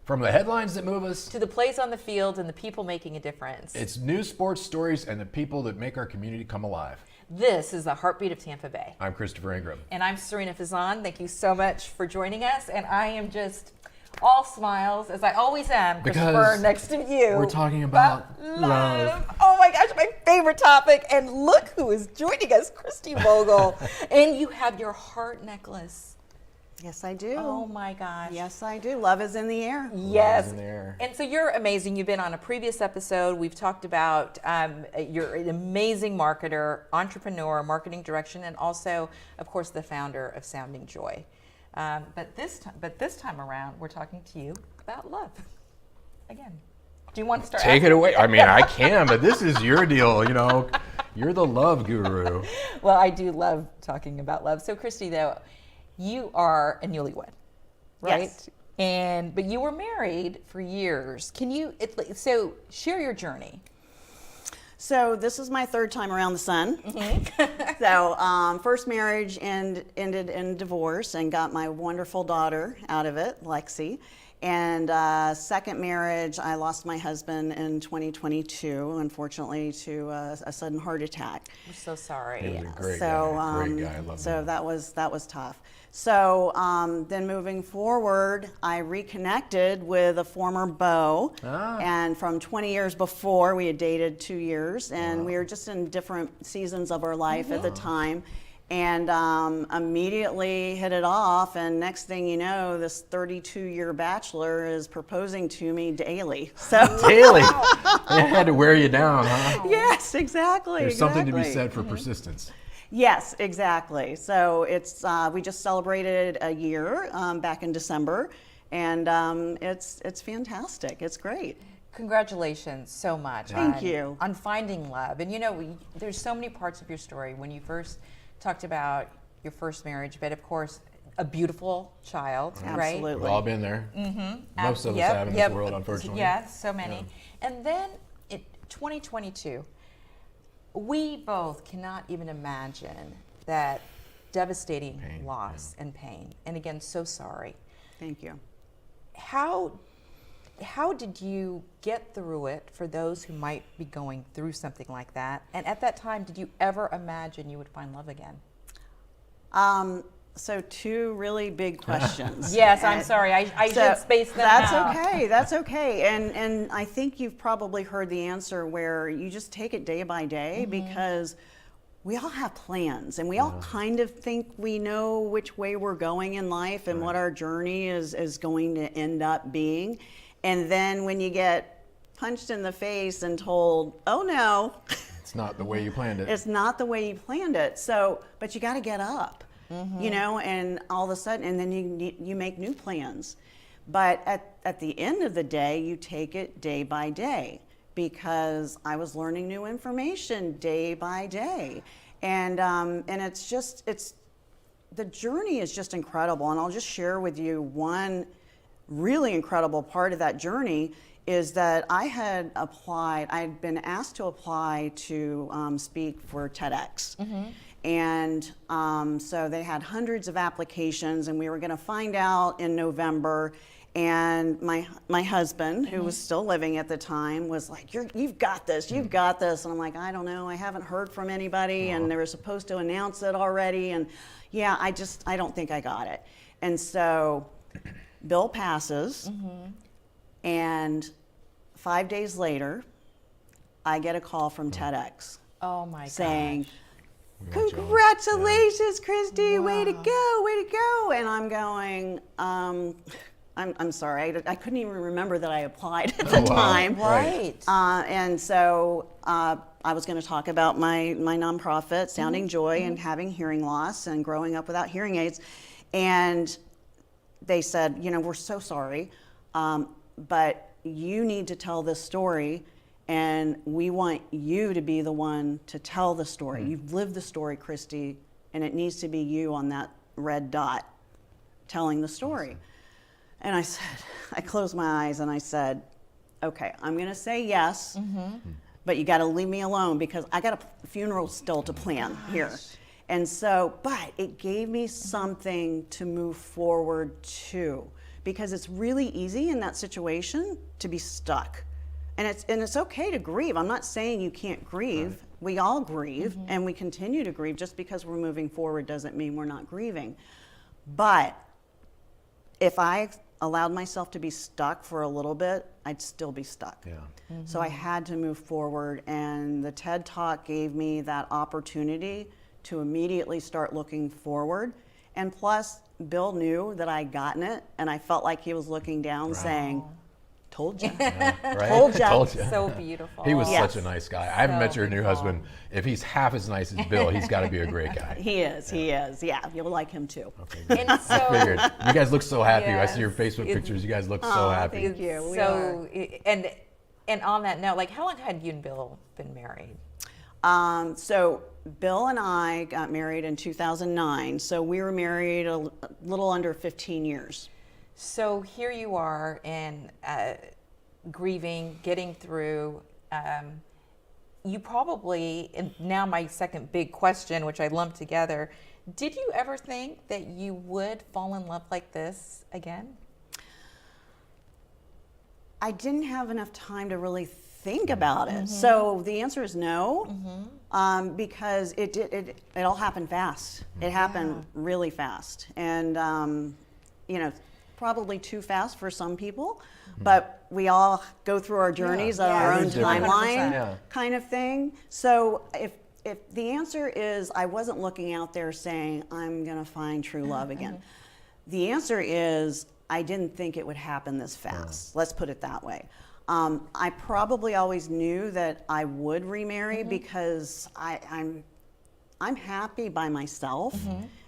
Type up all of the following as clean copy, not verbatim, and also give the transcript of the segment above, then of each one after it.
From the headlines that move us to the plays on the field and the people making a difference. It's news, sports, stories, and the people that make our community come alive. This is the heartbeat of Tampa Bay. I'm Christopher Ingram. And I'm Sarina Fazan. Thank you so much for joining us. And I am just all smiles, as I always am, Christopher, next to you. We're talking about love. Oh my gosh, my favorite topic. And look who is joining us, Christy Vogel. And you have your heart necklace. Yes, I do. Oh my gosh. Yes, I do. Love is in the air. Yes. Love is in the air. And so you're amazing. You've been on a previous episode. We've talked about you're an amazing marketer, entrepreneur, marketing direction, and also, of course, the founder of Sounding Joy. But this time around, we're talking to you about love. Again, do you want to start? Take it away. I mean, I can, but this is your deal. You know, you're the love guru. Well, I do love talking about love. So, Christy, though, you are a newlywed, right? Yes. But you were married for years. Can you? So share your journey. So this is my third time around the sun. Mm-hmm. So first marriage ended in divorce and got my wonderful daughter out of it, Lexi. And second marriage, I lost my husband in 2022, unfortunately, to a sudden heart attack. I'm so sorry. He was a great So, guy. Great guy. I love so him. that was tough. So then moving forward, I reconnected with a former beau. And from 20 years before, we had dated 2 years, and we were just in different seasons of our life at the time. And immediately hit it off, and next thing you know, this 32-year bachelor is proposing to me daily. So Daily. It had to wear you down, huh? yes, exactly. There's something to be exactly. said for persistence. Yes, exactly. So it's we just celebrated a year back in December, and it's fantastic. It's great. Congratulations so much. Thank you. On finding love. And you know, there's so many parts of your story. When you first talked about your first marriage, but of course, a beautiful child, right? Absolutely. We've all been there. Mm-hmm. Most of us have in this world, unfortunately. Yes, so many. And then in 2022, we both cannot even imagine that devastating Pain, loss and pain. And again, so sorry. Thank you. How did you get through it for those who might be going through something like that? And at that time, did you ever imagine you would find love again? So two really big questions. Yes, I'm sorry. I should space them That's out. okay. That's okay. And I think you've probably heard the answer where you just take it day by day, because we all have plans, and we all kind of think we know which way we're going in life and what our journey is going to end up being. And then when you get punched in the face and told, oh no, It's not the way you planned it. it's not the way you planned it. So, but you got to get up, you know, and all of a sudden, and then you make new plans. But at the end of the day, you take it day by day, because I was learning new information day by day. And the journey is just incredible. And I'll just share with you one really incredible part of that journey is that I'd been asked to apply to speak for TEDx. And so they had hundreds of applications, and we were gonna find out in November. And my husband, who was still living at the time, was like, you've got this, you've got this. And I'm like, I don't know, I haven't heard from anybody, and they were supposed to announce it already. And yeah, I don't think I got it. And so bill passes, and 5 days later, I get a call from TEDx Oh my gosh. saying, congratulations, Christy, way to go, way to go. And I'm going, I'm sorry, I couldn't even remember that I applied at the time. Right. And so I was going to talk about my nonprofit, Sounding Joy, and having hearing loss and growing up without hearing aids. And they said, you know, we're so sorry, but you need to tell this story, and we want you to be the one to tell the story. You've lived the story, Christy, and it needs to be you on that red dot telling the story. And I closed my eyes and I said, okay, I'm going to say yes, but you got to leave me alone, because I got a funeral still to plan here. And so, but it gave me something to move forward to, because it's really easy in that situation to be stuck. And it's okay to grieve. I'm not saying you can't grieve. Right. We all grieve, and we continue to grieve. Just because we're moving forward doesn't mean we're not grieving. But if I allowed myself to be stuck for a little bit, I'd still be stuck. Yeah. So I had to move forward, and the TED Talk gave me that opportunity to immediately start looking forward. And plus, Bill knew that I'd gotten it, and I felt like he was looking down saying, told you. Yeah, right? Told ya. Told ya. So beautiful. He was Yes. such a nice guy. I haven't met your new beautiful. husband. If he's half as nice as Bill, he's got to be a great guy. He is. Yeah, you'll like him too. Okay, good. And so, Figured. You guys look so happy. I see your Yes. Facebook It's- pictures. You guys look so happy. Thank you. We so, and on that note, like, how long had you and Bill been married? So Bill and I got married in 2009. So we were married a little under 15 years. So here you are, and grieving, getting through. You probably, and now my second big question, which I lumped together, did you ever think that you would fall in love like this again? I didn't have enough time to really think about it. So the answer is no, because it all happened fast. It happened really fast, and probably too fast for some people. But we all go through our journeys on our Yeah, own it's different. timeline, 100%. Yeah. kind of thing. So if the answer is I wasn't looking out there saying I'm gonna find true love again, the answer is I didn't think it would happen this fast. Let's put it that way. I probably always knew that I would remarry because I'm happy by myself,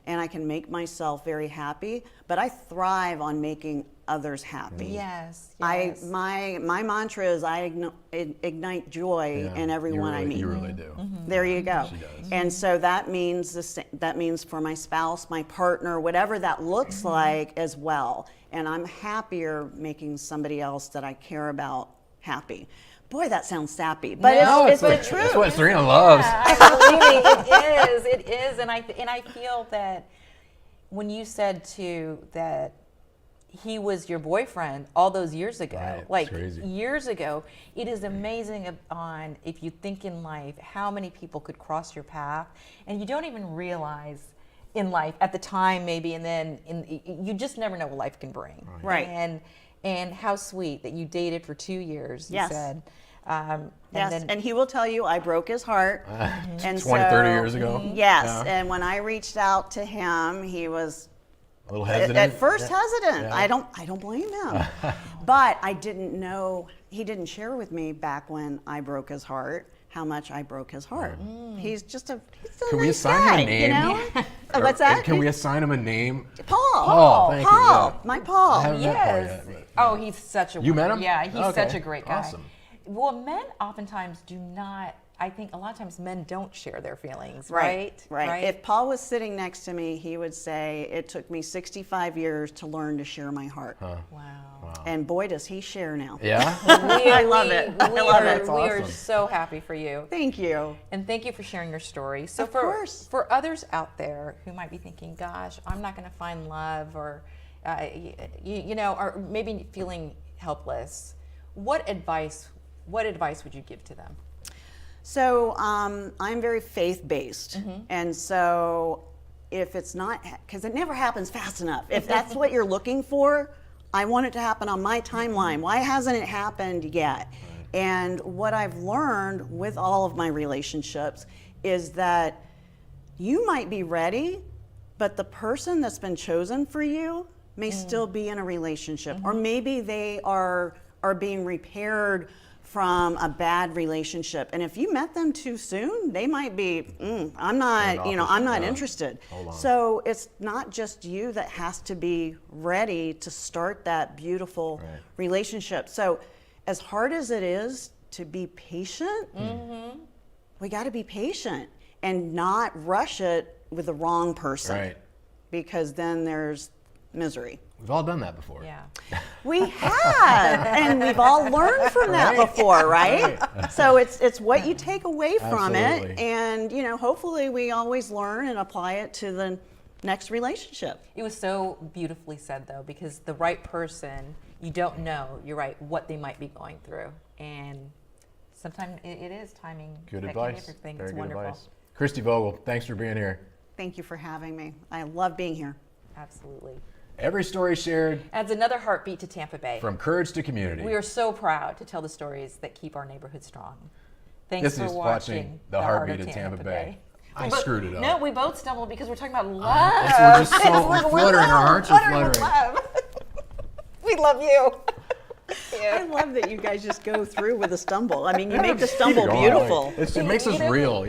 and I can make myself very happy. But I thrive on making others happy. Yes. My mantra is I ignite joy Yeah, in everyone I meet. You really do. There you go. She does. And so that means that means for my spouse, my partner, whatever that looks like as well. And I'm happier making somebody else that I care about happy. Boy, that sounds sappy, but No, it's like- the truth. That's what Sarina loves. Absolutely, it is, and I feel that when you said too that he was your boyfriend all those years ago, Right, it's like crazy. years ago, it is amazing on if you think in life how many people could cross your path, and you don't even realize in life at the time maybe, and then you just never know what life can bring. Right. And how sweet that you dated for 2 years. You Yes. said. Yes, and he will tell you I broke his heart. And 20, 30 years ago. Yes, Yeah. and when I reached out to him, he was A little hesitant. at first Yeah. hesitant. Yeah. I don't blame him. But I didn't know, he didn't share with me back when I broke his heart how much I broke his heart. He's just a Can we nice assign guy, him a name? You know? Or- What's that? Can we assign him a name? Paul. Paul, thank you, Paul. yeah. My Paul. I haven't met Paul Yes. yet, but- Oh, he's such a. You met him? Yeah, he's Okay. such a great guy. Awesome. Well, men oftentimes do not. I think a lot of times men don't share their feelings, Right. right? If Paul was sitting next to me, he would say, it took me 65 years to learn to share my heart. Wow. And boy, does he share now. Yeah? I love it. I love it. We are Awesome. so happy for you. Thank you. And thank you for sharing your story. So Of for course. for others out there who might be thinking, "Gosh, I'm not going to find love," or or maybe feeling helpless, what advice would you give to them? So I'm very faith-based. And so if it's not, because it never happens fast enough. If that's what you're looking for, I want it to happen on my timeline. Why hasn't it happened yet? And what I've learned with all of my relationships is that you might be ready, but the person that's been chosen for you may still be in a relationship, or maybe they are being repaired from a bad relationship. And if you met them too soon, they might be, I'm not interested. Hold on. So it's not just you that has to be ready to start that beautiful Right. relationship. So as hard as it is to be patient, we got to be patient and not rush it with the wrong person. Right. Because then there's misery. We've all done that before. Yeah. We have, and we've all learned from that before, right? So it's what you take away from Absolutely. it, and hopefully we always learn and apply it to next relationship. It was so beautifully said, though, because the right person, you don't know, you're right, what they might be going through. And sometimes it is timing. Good that advice. Can be everything. Very It's good wonderful. advice. Christy Vogel, thanks for being here. Thank you for having me. I love being here. Absolutely. Every story shared, Adds another heartbeat to Tampa Bay. from courage to community. We are so proud to tell the stories that keep our neighborhood strong. Thanks This for is watching the heartbeat of Tampa Bay. I screwed it up. No, we both stumbled because we're talking about love. We're just so We're fluttering. Our hearts are fluttering with fluttering. love. We love you. I love that you guys just go through with a stumble. I mean, you make the stumble beautiful. It makes us real,